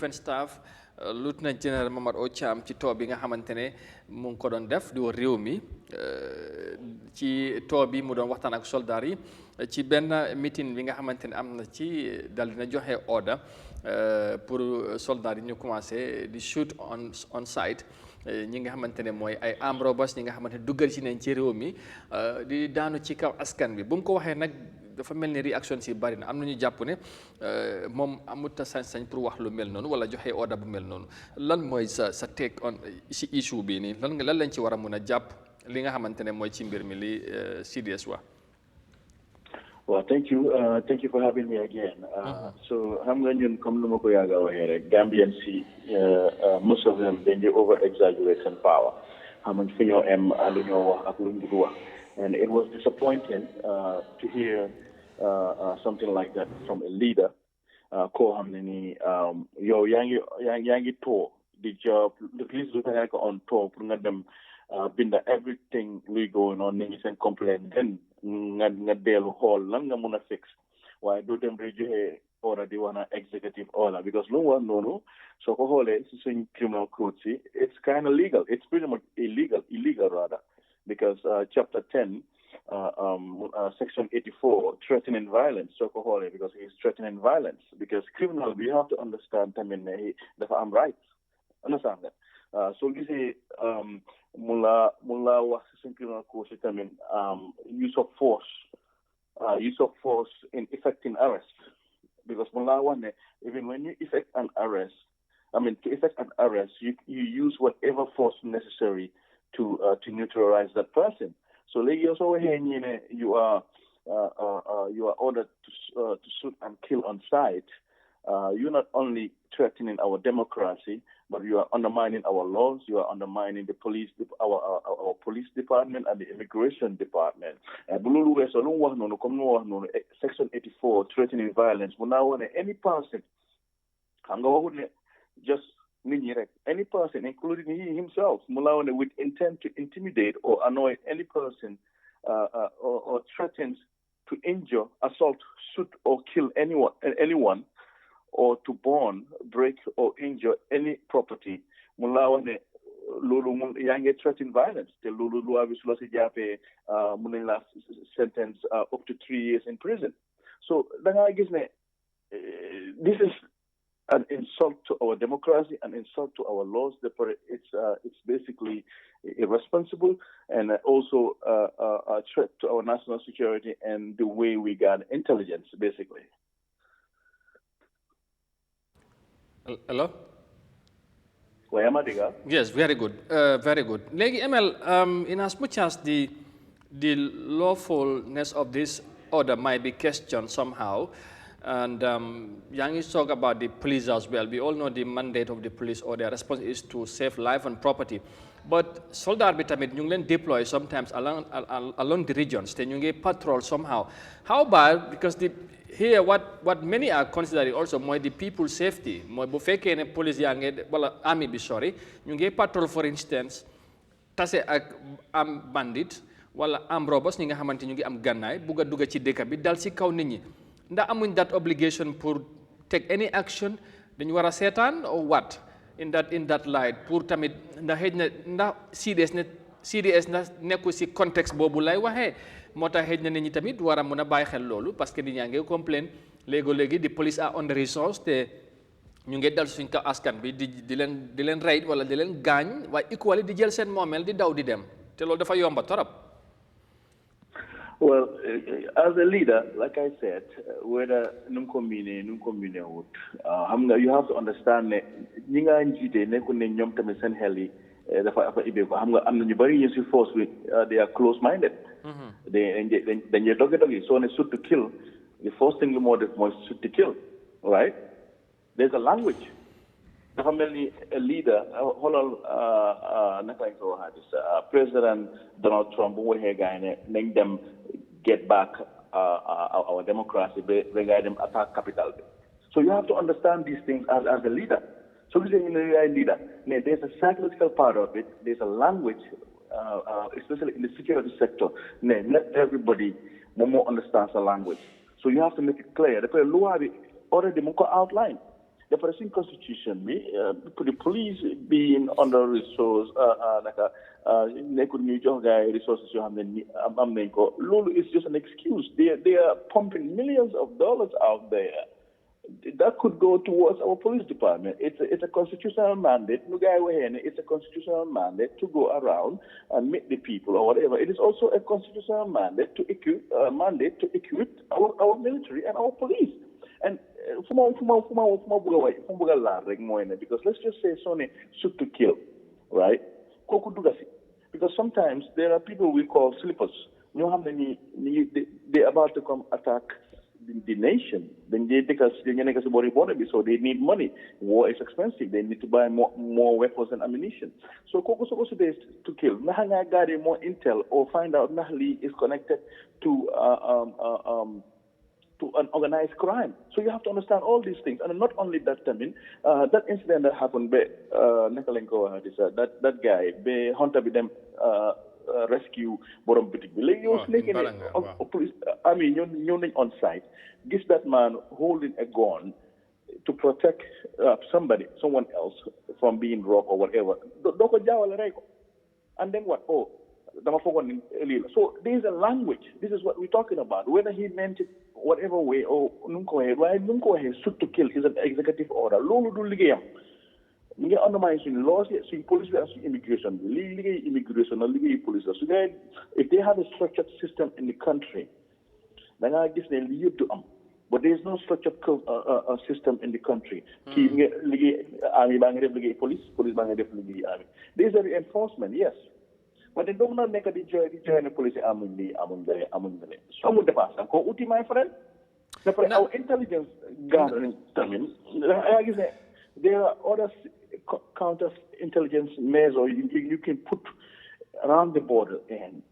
Defense staff Lieutenant General Mamadou Thiam ci too bi nga xamante ne mu ngi ko doon def di réew mi ci too bi mu doon waxtaan ak soldats yi ci benn meeting bi nga xamante ne am na ci dal dina joxe order pour soldats yi ñu commencé di shoot on site ñi nga xamante ne mooy ay armed robbers ñi nga xamante ne duggal ci nañ ci réew mi di daanu ci kaw askan bi bu mu ko waxee nag dafa mel ni réaction si bari na am na ñu jàpp ne moom amut sañ-sañ pour wax lu mel noonu wala joxe order bu mel noonu lan mooy sa take on si issue bii nii lan lañ ci war a mun a jàpp li nga xamante ne mooy ci mbir mi li CDS wax. Well, thank you for having me again. So xam nga ñun comme nu ma ko yàgg a waxee rek Gambian si most of them dañ di over exaggerate seen power xam nga fi ñoo am lu ñoo wax ak lu ñu wax. And it was disappointing to hear something like that from a leader. Koo xam ne ni yow yaa ngi toog di job the police lu tax on tour pour nga dem binda everything luy going on nit ñi seen complaint then nga dellu xool lan nga mun a fix waaye doo dem rek joxe order di wana executive order because lu mu wax noonu soo ko xoolee si suñ criminal code si it's kind of legal it's pretty much illegal rather because chapter 10 section 84 threatening violence so ko xoolee because he's threatening violence because criminal you have to understand tamit ne dafa am rights understand that so gisee mun laa wax si suñ criminal code si tamit use of force in effecting arrest because mun laa wax ne even when you effect an arrest to effect an arrest you use whatever force necessary to neutralize that person. So also you are ordered to shoot and kill on sight. You're not only threatening our democracy, but you are undermining our laws. You are undermining the police, our police department and the immigration department. Section 84, threatening violence. Any person, just any person, including he himself, with intent to intimidate or annoy any person or threatens to injure, assault, shoot, or kill anyone, or to burn, break, or injure any property, threaten violence. The sentence up to 3 years in prison. So, this is an insult to our democracy, an insult to our laws. It's basically irresponsible and also a threat to our national security and the way we got intelligence, basically. Hello? Yes, very good. Very good. Legi ML, in as much as the lawfulness of this order might be questioned somehow, and Yang talk about the police as well. We all know the mandate of the police or their response is to save life and property. But soldiers bitamit ñu leen deploy sometimes along the regions. Then you patrol somehow. How about because here what many are considering also more the people's safety. More bu fekkee ne police wala army bi sorry ñu patrol for instance tase ak am bandit wala am robbers ñi nga xamante ñu ngi am gannaay bugg a dugg ci dëkk bi dal ci kaw nit ñi. Ndax amuñ that obligation pour take any action dañu war a seetaan or what in that light pour tamit ndax xëj na ndax CDS na nekku si contexte boobu lay waxee moo tax xëj na nit ñi tamit war a mën a bàyyi xel loolu parce que nit ñaa ngi complain léegi di police are under resource te ñu ngi dal suñ kaw askan bi di leen rey wala di leen gaañ waaye equally di jël seen moomeel di daw di dem te loolu dafa yomba torop. Well, as a leader, like I said, whether you have to understand that they are close-minded. They doggy. So when they shoot to kill, the first thing you want is shoot to kill, right? There's a language. A leader, President Donald Trump, make them get back our democracy, regard them attack capital. So you have to understand these things as a leader. So you're a leader. There's a psychological part of it. There's a language, especially in the security sector. Not everybody more understands the language. So you have to make it clear. The law already outlined. the present constitution the police being under resource nekkul ñuy jox gaay resources yoo xam ne ni am nañ ko loolu is just an excuse. They are pumping millions of dollars out there that could go towards our police department. It's a constitutional mandate. It's a constitutional mandate to go around and meet the people or whatever. It is also a constitutional mandate to equip our military and our police. And because let's just say Sony shoot to kill, right? Because sometimes there are people we call sleepers. You know how many they're about to come attack the nation. Then so they need money. War is expensive. They need to buy more weapons and ammunition. So Koko supposed to kill. Nahanga got more intel or find out Nahli is connected to an organized crime. So you have to understand all these things. And not only that, that incident that happened, that guy, Hunter with them rescue borom boutique bi léegi yow police I mean ñëw nañ on site gis that man holding a gun to protect someone else from being robbed or whatever doo ko jaawale rey ko and then what dama foogoon lii la. So there is a language. This is what we're talking about. Whether he meant it whatever way or nu mu ko waxee waaye nu mu ko waxee shoot to kill is an executive order loolu du liggéeyam. We get undermine laws, police and immigration. Immigration, police. So if they have a structured system in the country, then I guess they lead to them. But there is no structured system in the country. Army police army. There is a reinforcement, yes. But they don't make a join the police army. Some of the past. My friend, our intelligence gathering, I guess there are other counter-intelligence measures you can put around the border and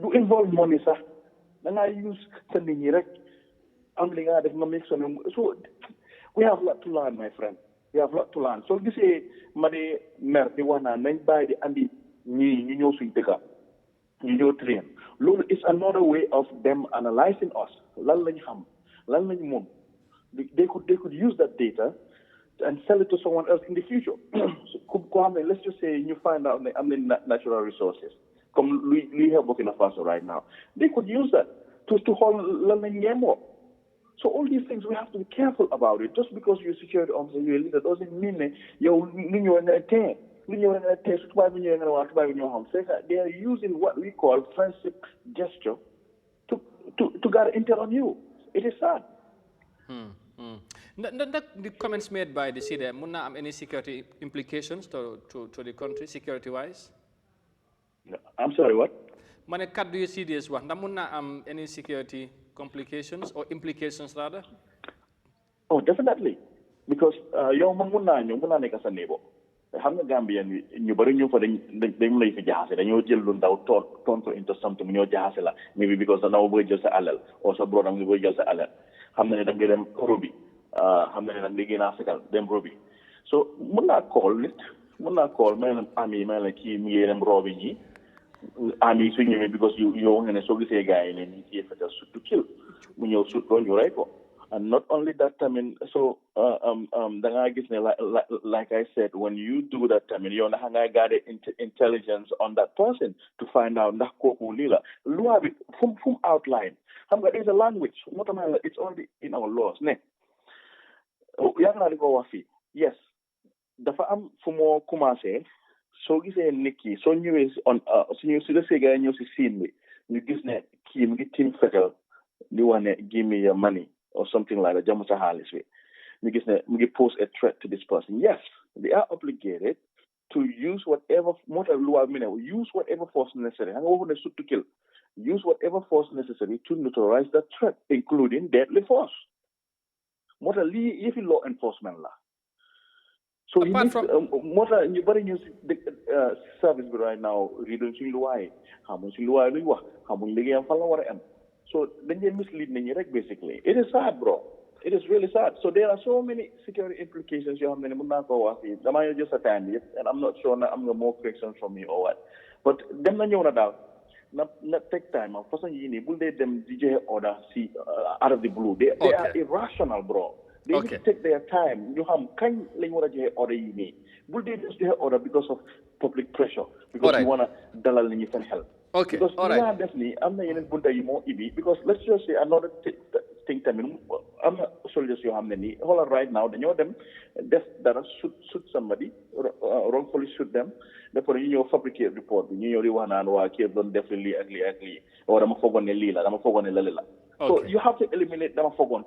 do involve money, sir. Then I use sending direct. So we have a lot to learn, my friend. We have a lot to learn. So this is Made Mer, the one and then by the Andy Nino Switeka, Nino Train. Lord is another way of them analyzing us. They could use that data and sell it to someone else in the future. So, let's just say you find out natural resources. Come, we have Burkina Faso right now. They could use that to hold Lalanyemo. So all these things, we have to be careful about it. Just because you're a security officer, you're a leader, doesn't mean you're they are using what we call friendship gesture to get intel on you. It is sad. The comments made by the CDM, would not have any security implications to the country, security-wise? No, I'm sorry, what? Do you see this one? Would not have any security complications or implications, rather? Oh, definitely. Because yow man mun naa nekk sa neighbor. Xam nga Gambian ñu bari ñu fa dañ lay fi jaxase dañoo jël lu ndaw tonto into something ñoo jaxase la maybe because dañoo bëgg jël sa alal or sa brother nga bëgg jël sa alal xam na ne da nga dem robi xam na ne nag liggéey naa fekkal dem robi so mun naa call man ami man kii mi ngi dem robi ñi ami su ñëwee because yow nga ne soo gisee gars yi ne ñi ci fekkal surtout kill mu ñëw surtout ñu rey ko. And not only that, like I said, when you do that, you got intelligence on that person to find out that from outline. There's a language. It's already in our laws. Yes. Dafa am fu mo commencé so gisee nit ki so ñëwee on suñu su desee gars ñëw si scene bi ñu gis ne kii mu ngi team fetal di wax ne give me your money or something like that, jamu sa xaalis bi ñu gis ne mu ngi pose a threat to this person. Yes, they are obligated to use whatever use whatever force necessary. Xam nga waxu ne shoot to kill. Use whatever force necessary to neutralize that threat, including deadly force. Moo tax lii yëfi law enforcement la. So you need ñu bari ñu service bi right now riidoon suñu luwaay xamuñ suñu luwaay luñ wax xamuñ liggéeyam fan la war a am. So then they mislead me, basically. It is sad, bro. It is really sad. So there are so many security implications. You have many just a time, and I'm not sure I'm going more questions from me or what. But them not take time. First, you need them DJ order see out of the blue. They are irrational, bro. They need to take their time. You have kind of order you need. Will they just order because of public pressure? Because you want to dalal ni fan help. Okay. Because all right. definitely, I'm not even bunda you more ibi. Because let's just say another thing. I'm not soldiers you have many. Hold on, right now, then you them that shoot somebody, wrongfully shoot them. Therefore, you fabricate report. You know, one and work here don't definitely ugly, or I'm a fogon lila, I'm a fogon lila. So you have to eliminate them fogon.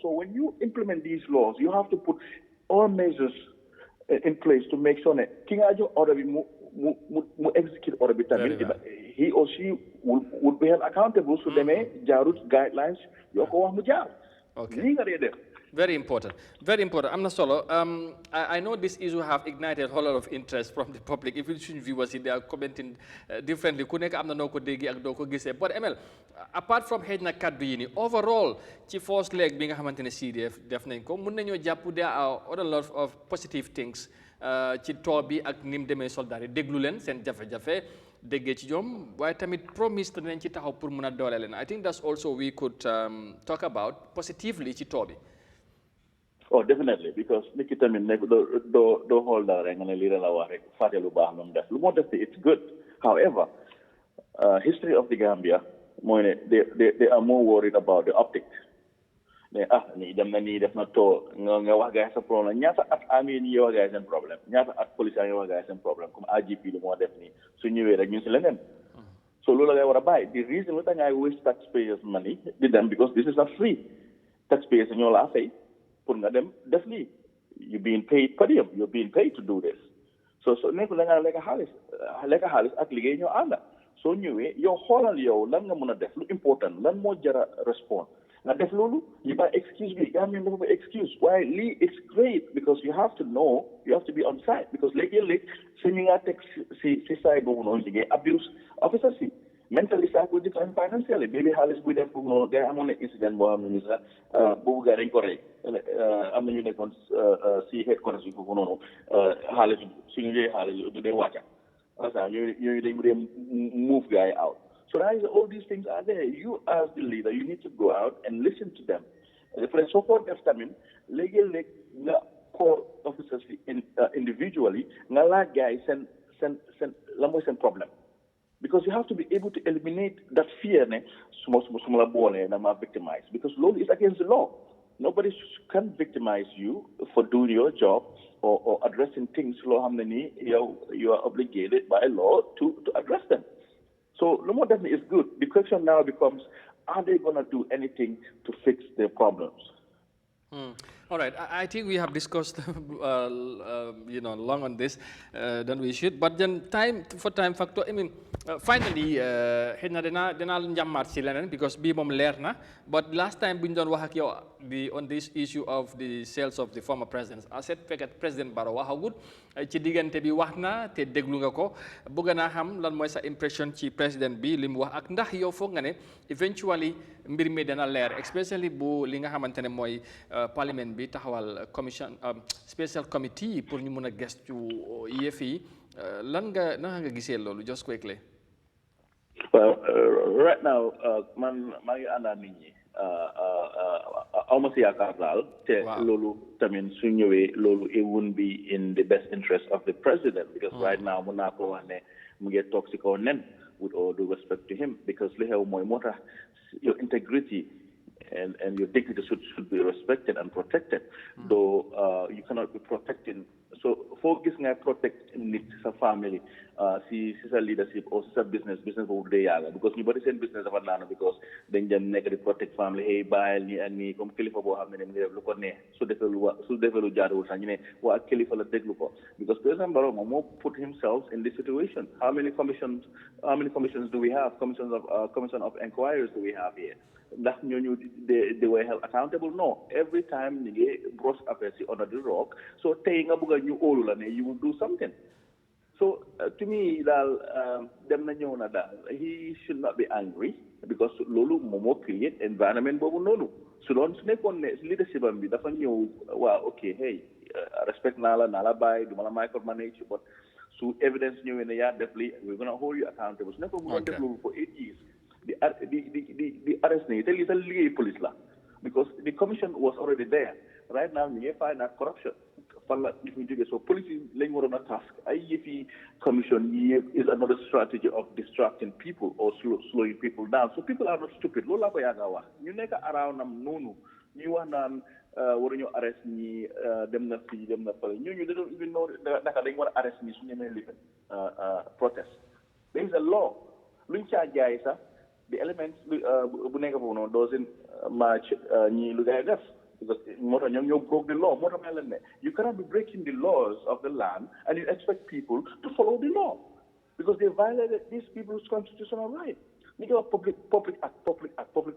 So when you implement these laws, you have to put all measures in place to make sure that King Ajo order be execute order be he or she would be held accountable. So they may Jarut guidelines. Okay. Very important. Very important. I'm not solo. I know this issue have ignited a whole lot of interest from the public. If you should viewers, they are commenting differently. But ML, apart from head na kaddu yi ni overall, ci first leg bi nga xamantene CDF def nañ ko mën nañu japp there are a lot of positive things ci to bi ak nim démé soldat yi déglu len sen jafé-jafé déggé ci ñom waye tamit promise nañ ci taxaw pour mëna doolé len. I think that's also we could talk about positively ci to bi. Oh, definitely, because Nikita do hold that and it's good. However, history of the Gambia, they are more worried about the optics. They need not to guys a problem. I mean, your guys and problem. At police and your guys and problem. Come IGP the more definitely. So you were against Lennon. So Lola what buy. The reason why I waste taxpayers' money with them because this is not free. Taxpayers in your life. Them definitely you're being paid per diem. You're being paid to do this. So never like a halis at ligain your anda. So anyway, your whole lan nga muna def lu important lan mo jara respond. Now def lulu you buy excuse me, Gambian no excuse. Why Lee it's great because you have to know, you have to be on site because like sending a text see side no abuse officer see. Mentally psychological and financially. Maybe Halis with them who there am on an incident where Buga incorrect. I'm the unicorns see headquarters who know Halis senior Halis do they watch you move guy out. So that is all these things are there. You as the leader, you need to go out and listen to them. For so far testament, legal core officers individually, Nala guys send problem. Because you have to be able to eliminate that fear, victimized. Because law is against the law. Nobody can victimize you for doing your job or addressing things. You are obligated by law to address them. So law definitely is good. The question now becomes, are they going to do anything to fix their problems? All right, I think we have discussed, long on this than we should. But then time factor. I mean, finally, because be mom learner. But last time we done on this issue of the sales of the former presidents. I said, President Barrow, how good. Ci digante bi waxna te deglu nga ko bëgg na xam lan moy sa impression ci president bi lim wax ak ndax yow foog nga ne eventually mbir mi dana leer especially bu li nga xamantene moy parliament bi taxawal commission special committee pour ñu mëna gestu yef yi lan nga gisee lolu just quickly. Well, right now man ma ngi ànda nit ñi almost yaakaar te loolu tamit su ñëwee loolu it wouldn't be in the best interest of the president because right now mun naa ko wax ne mu ngi toog si kaw nen with all due respect to him because li xew mooy moo tax your integrity and your dignity should be respected and protected though you cannot be protecting so foo gis nga protect nit sa family si sa leadership or si sa business boobu day yàgga because ñu bari seen business dafa naanu because dañ dem nekk di protect family hey bàyyil nii ak nii comme kilifa boo xam ne mu ngi def lu ko neex su defee lu jaaduwul sax ñu ne waa ak kilifa la déglu ko because President Barrow moom moo put himself in this situation how many commissions do we have commission of inquiries do we have here ndax ñooñu they were held accountable no every time ñu ngi brosse affaire si under the rock so tey nga bëgg a ñu óolu la ne you will do something so to me daal dem na ñëw na daal he should not be angry because loolu moom moo create environment boobu noonu su nekkoon ne leadership am bi dafa ñëw waaw ok hey respect naa la bàyyi du ma la micromanage but su evidence ñëwee ne yaa def li we're gonna hold you accountable su nekkoon mu doon def loolu for 8 years di arrest nañu te lii sax liggéey police la because the commission was already there. Right now, you find that corruption. So police is laying on a task. IEF commission is another strategy of distracting people or slowing people down. So people are not stupid. Lola ko yagawa. You neka around nam nunu. You want when you arrest me, them na free, them na pay. You don't even know that they want to arrest me. So you may live protest. There is a law. Luncha jaisa. The elements bunega doesn't match ni lugay def. Because you broke the law. You cannot be breaking the laws of the land and you expect people to follow the law because they violated these people's constitutional right. You got public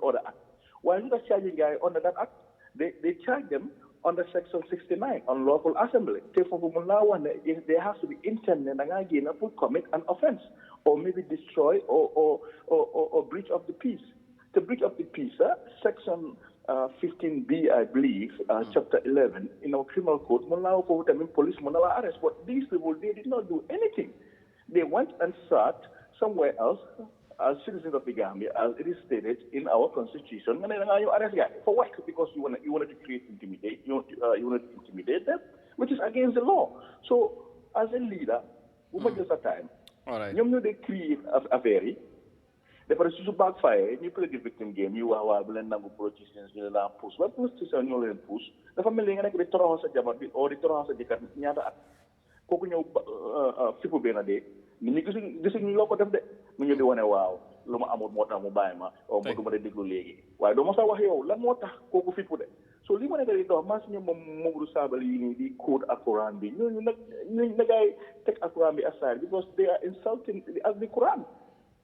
order act. Why are you charging guy under that act? They charge them under section 69 on local assembly. There has to be intent to commit an offense or maybe destroy or breach of the peace. The breach of the peace, section 15B, I believe, chapter 11 in our criminal code, police arrest. But these people, they did not do anything. They went and sat somewhere else as citizens of the Gambia, as it is stated in our constitution. And then you arrest guy for what? Because you wanted to create intimidate. You wanted to intimidate them, which is against the law. So as a leader, we must just a time. All right. You know they create a very. Therefore, it's just backfire. You play the victim game. You are blend number politicians. You are push. What politicians you are push? The family nga nagre toro sa jabat or the toro sa dikat nyata. Koko nyo fipo bena de. Ni gising loko dem de. Ñu di wone waaw luma amul motax mu bayima o bëgg ma de deglu legi. Waye do ma sa wax yow lan motax koko fipo de. So li mo ne gari do mas ñu mom Momadou Sabally ni di code Alquran bi. Ñu nagay tek Alquran bi aside because they are insulting the Quran.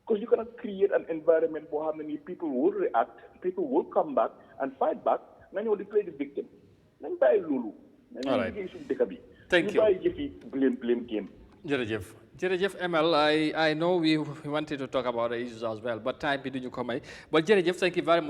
Because you cannot create an environment for how many people will react, people will come back and fight back, then you will declare the victim. Then buy Lulu. All right. Thank you. Buy blame game. Jerejef ML, I know we wanted to talk about the issues as well, but time didn't you come. But Jerejef, thank you very much.